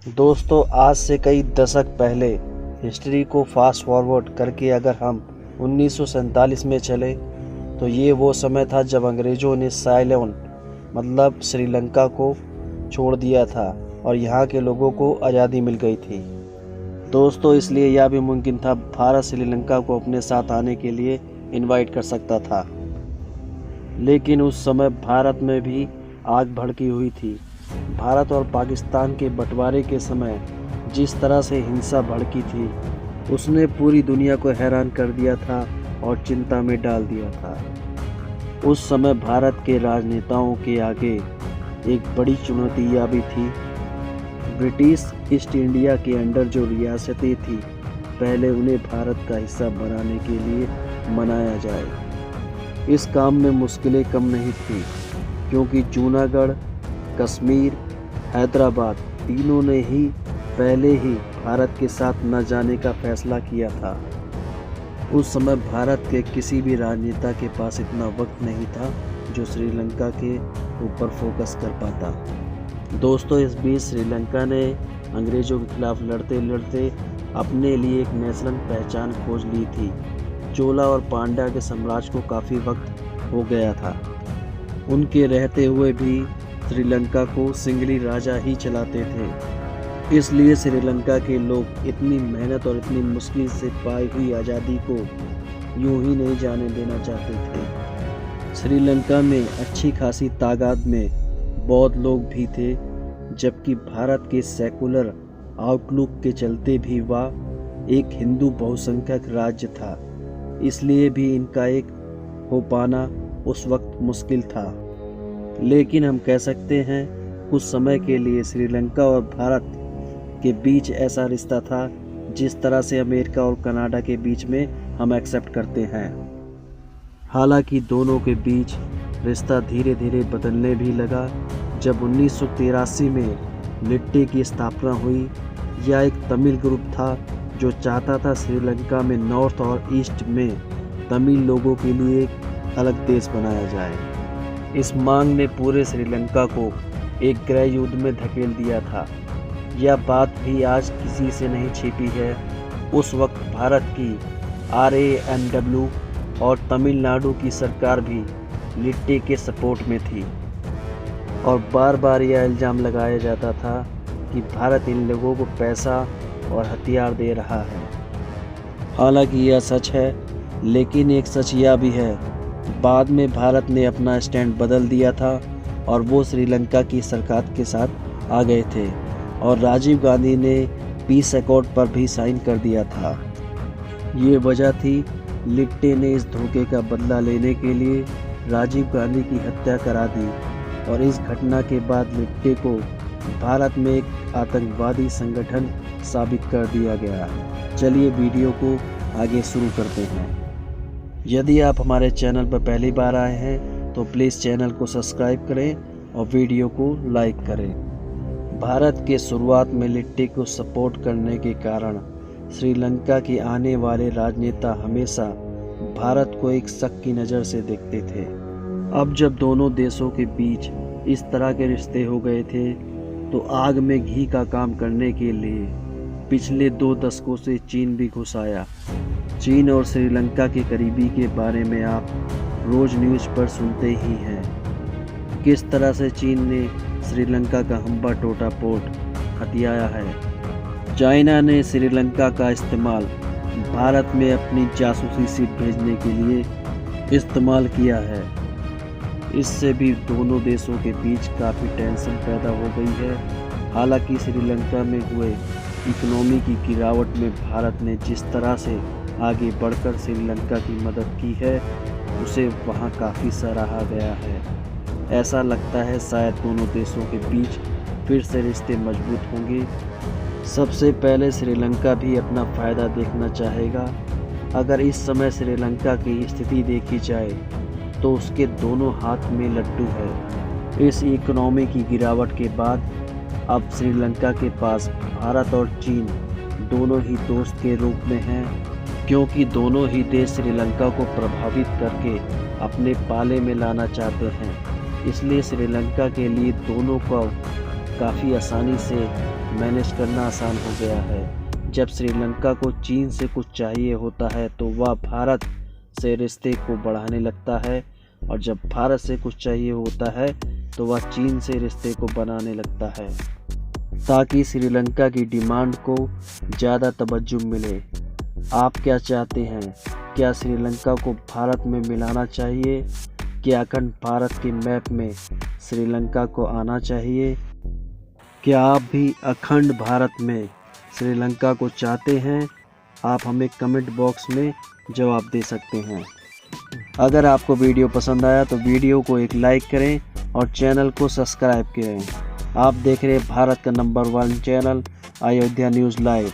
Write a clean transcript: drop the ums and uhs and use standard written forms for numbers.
दोस्तों, आज से कई दशक पहले हिस्ट्री को फास्ट फॉरवर्ड करके अगर हम 1947 में चले तो ये वो समय था जब अंग्रेज़ों ने साइलोन मतलब श्रीलंका को छोड़ दिया था और यहाँ के लोगों को आज़ादी मिल गई थी। दोस्तों, इसलिए यह भी मुमकिन था भारत श्रीलंका को अपने साथ आने के लिए इनवाइट कर सकता था। लेकिन उस समय भारत में भी आग भड़की हुई थी। भारत और पाकिस्तान के बंटवारे के समय जिस तरह से हिंसा भड़की थी उसने पूरी दुनिया को हैरान कर दिया था और चिंता में डाल दिया था। उस समय भारत के राजनेताओं के आगे एक बड़ी चुनौती यह भी थी, ब्रिटिश ईस्ट इंडिया के अंडर जो रियासतें थी पहले उन्हें भारत का हिस्सा बनाने के लिए मनाया जाए। इस काम में मुश्किलें कम नहीं थी क्योंकि जूनागढ़, कश्मीर, हैदराबाद तीनों ने ही पहले ही भारत के साथ न जाने का फैसला किया था। उस समय भारत के किसी भी राजनेता के पास इतना वक्त नहीं था जो श्रीलंका के ऊपर फोकस कर पाता। दोस्तों, इस बीच श्रीलंका ने अंग्रेज़ों के खिलाफ लड़ते लड़ते अपने लिए एक नेशनल पहचान खोज ली थी। चोला और पांड्या के साम्राज्य को काफ़ी वक्त हो गया था। उनके रहते हुए भी श्रीलंका को सिंगली राजा ही चलाते थे। इसलिए श्रीलंका के लोग इतनी मेहनत और इतनी मुश्किल से पाई हुई आज़ादी को यूं ही नहीं जाने देना चाहते थे। श्रीलंका में अच्छी खासी तादाद में बौद्ध लोग भी थे, जबकि भारत के सेकुलर आउटलुक के चलते भी वह एक हिंदू बहुसंख्यक राज्य था। इसलिए भी इनका एक हो पाना उस वक्त मुश्किल था। लेकिन हम कह सकते हैं कुछ समय के लिए श्रीलंका और भारत के बीच ऐसा रिश्ता था जिस तरह से अमेरिका और कनाडा के बीच में हम एक्सेप्ट करते हैं। हालांकि दोनों के बीच रिश्ता धीरे धीरे बदलने भी लगा जब 1983 में लिट्टे की स्थापना हुई। यह एक तमिल ग्रुप था जो चाहता था श्रीलंका में नॉर्थ और ईस्ट में तमिल लोगों के लिए एक अलग देश बनाया जाए। इस मांग ने पूरे श्रीलंका को एक गृह युद्ध में धकेल दिया था। यह बात भी आज किसी से नहीं छिपी है। उस वक्त भारत की RANW और तमिलनाडु की सरकार भी लिट्टे के सपोर्ट में थी और बार बार यह इल्ज़ाम लगाया जाता था कि भारत इन लोगों को पैसा और हथियार दे रहा है। हालांकि यह सच है, लेकिन एक सच यह भी है, बाद में भारत ने अपना स्टैंड बदल दिया था और वो श्रीलंका की सरकार के साथ आ गए थे और राजीव गांधी ने पीस अकॉर्ड पर भी साइन कर दिया था। ये वजह थी लिट्टे ने इस धोखे का बदला लेने के लिए राजीव गांधी की हत्या करा दी और इस घटना के बाद लिट्टे को भारत में एक आतंकवादी संगठन साबित कर दिया गया। चलिए वीडियो को आगे शुरू करते हैं। यदि आप हमारे चैनल पर पहली बार आए हैं तो प्लीज़ चैनल को सब्सक्राइब करें और वीडियो को लाइक करें। भारत के शुरुआत में लिट्टे को सपोर्ट करने के कारण श्रीलंका के आने वाले राजनेता हमेशा भारत को एक शक की नज़र से देखते थे। अब जब दोनों देशों के बीच इस तरह के रिश्ते हो गए थे तो आग में घी का काम करने के लिए पिछले 2 दशकों से चीन भी घुस आया। चीन और श्रीलंका के करीबी के बारे में आप रोज़ न्यूज़ पर सुनते ही हैं। किस तरह से चीन ने श्रीलंका का हम्बा टोटा पोर्ट हथियाया है। चाइना ने श्रीलंका का इस्तेमाल भारत में अपनी जासूसी सीट भेजने के लिए इस्तेमाल किया है। इससे भी दोनों देशों के बीच काफ़ी टेंशन पैदा हो गई है। हालांकि श्रीलंका में हुए इकोनॉमी की गिरावट में भारत ने जिस तरह से आगे बढ़कर श्रीलंका की मदद की है उसे वहां काफ़ी सराहा गया है। ऐसा लगता है शायद दोनों देशों के बीच फिर से रिश्ते मजबूत होंगे। सबसे पहले श्रीलंका भी अपना फ़ायदा देखना चाहेगा। अगर इस समय श्रीलंका की स्थिति देखी जाए तो उसके दोनों हाथ में लड्डू है। इस इकोनॉमी की गिरावट के बाद अब श्रीलंका के पास भारत और चीन दोनों ही दोस्त के रूप में हैं, क्योंकि दोनों ही देश श्रीलंका को प्रभावित करके अपने पाले में लाना चाहते हैं। इसलिए श्रीलंका के लिए दोनों को काफ़ी आसानी से मैनेज करना आसान हो गया है। जब श्रीलंका को चीन से कुछ चाहिए होता है तो वह भारत से रिश्ते को बढ़ाने लगता है, और जब भारत से कुछ चाहिए होता है तो वह चीन से रिश्ते को बनाने लगता है, ताकि श्रीलंका की डिमांड को ज़्यादा तवज्जो मिले। आप क्या चाहते हैं? क्या श्रीलंका को भारत में मिलाना चाहिए? क्या अखंड भारत के मैप में श्रीलंका को आना चाहिए? क्या आप भी अखंड भारत में श्रीलंका को चाहते हैं? आप हमें कमेंट बॉक्स में जवाब दे सकते हैं। अगर आपको वीडियो पसंद आया तो वीडियो को एक लाइक करें और चैनल को सब्सक्राइब करें। आप देख रहे हैं भारत का number 1 channel Ayodhya news live.